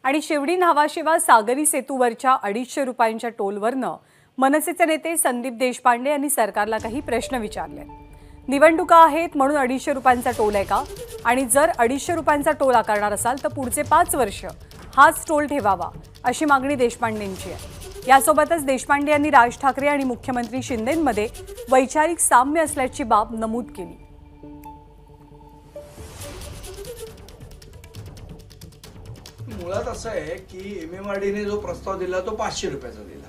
आणि शिवडी न्हावाशेवा सागरी सेतूवरच्या 250 रुपयांच्या टोलवरनं मनसेचे नेते संदीप देशपांडे यांनी सरकारला काही प्रश्न विचारले। निवडणुका आहेत म्हणून 250 रुपयांचा टोल आहे का, आणि जर 250 रुपयांचा टोल आकारणार असाल तर पुढचे 5 वर्ष हाच टोल ठेवावा अशी मागणी देशपांडेंची आहे। यासोबतच देशपांडे यांनी राज ठाकरे आणि मुख्यमंत्री शिंदेंमध्ये वैचारिक साम्य असल्याची बाब नमूद केली। मुळात असं आहे की एमएमआरडीने जो प्रस्ताव दिला तो 500 रुपयाचा दिला,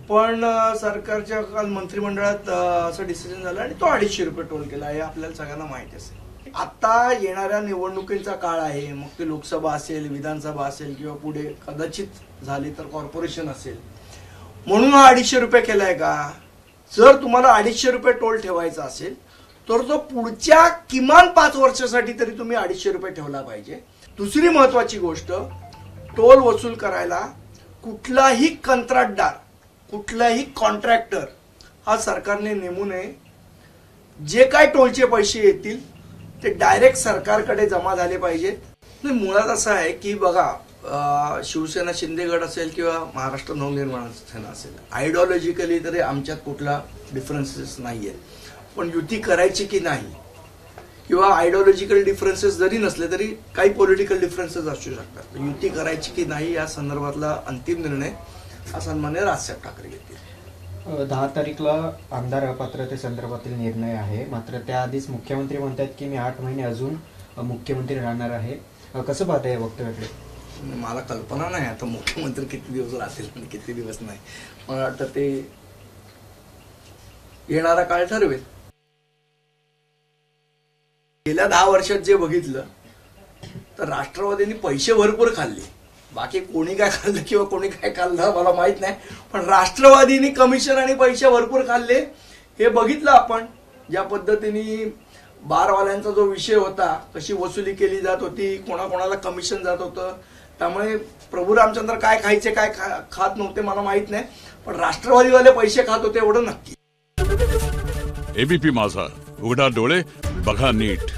पण सरकारच्या काल मंत्रिमंडळात असं डिसिजन झालं आणि तो 250 रुपये टोल केला। हे आपल्याला सगळ्यांना माहिती असेल। आता येणाऱ्या निवडणुकीचा काळ आहे, मग ते लोकसभा असेल, विधानसभा असेल किंवा पुढे कदाचित झाली तर कॉर्पोरेशन असेल, म्हणून हा 250 रुपये केलाय का? जर तुम्हाला 250 रुपये टोल ठेवायचा असेल तर तो पुढच्या किमान 5 वर्षासाठी तरी तुम्ही 250 रुपये ठेवला पाहिजे। दुसरी महत्वाची गोष्ट, टोल वसूल करायला कुठलाही कंत्राटदार, कुठलाही कॉन्ट्रॅक्टर हा सरकारने नेमू नये। जे काय टोलचे पैसे येतील ते डायरेक्ट सरकारकडे जमा झाले पाहिजेत। मुळात असं आहे की बघा, शिवसेना शिंदेगड असेल किंवा महाराष्ट्र नवनिर्माण सेना असेल, आयडिओलॉजिकली तरी आमच्यात कुठला डिफरन्सेस नाहीये, पण युती करायची की नाही किंवा आयडिओलॉजिकल डिफरन्सेस जरी नसले तरी काही पॉलिटिकल डिफरन्सेस असू शकतात। युती करायची की नाही या संदर्भातला अंतिम निर्णय हा सन्माननीय राजसाहेब ठाकरे घेतील। 10 तारीखला आमदार अपात्रते संदर्भातील निर्णय आहे, मात्र त्याआधीच मुख्यमंत्री म्हणतात की मी 8 महिने अजून मुख्यमंत्री राहणार आहे। कसं पाहता या वक्तव्याकडे? मला कल्पना नाही आता मुख्यमंत्री किती दिवस राहतील आणि किती दिवस नाही। मला वाटतं ते येणारा काळ ठरवेल। गेल्या 10 वर्षात जे बघितलं तर राष्ट्रवादींनी पैसे भरपूर खाल्ले, बाकी कोणी काय खाल्लं किंवा कोणी काय खाल्लं मला माहित नाही, पण राष्ट्रवादींनी कमिशन आणि पैसे भरपूर खाल्ले हे बघितलं आपण। ज्या पद्धतीने बारवाल्यांचा जो विषय होता, कशी वसुली केली जात होती, कोणाकोणाला कमिशन जात होतं, त्यामुळे प्रभू रामचंद्र काय खायचे काय खात नव्हते मला माहित नाही, पण राष्ट्रवादीवाले पैसे खात होते एवढं नक्की। एबीपी माझा, उघडा डोळे बघा नीट।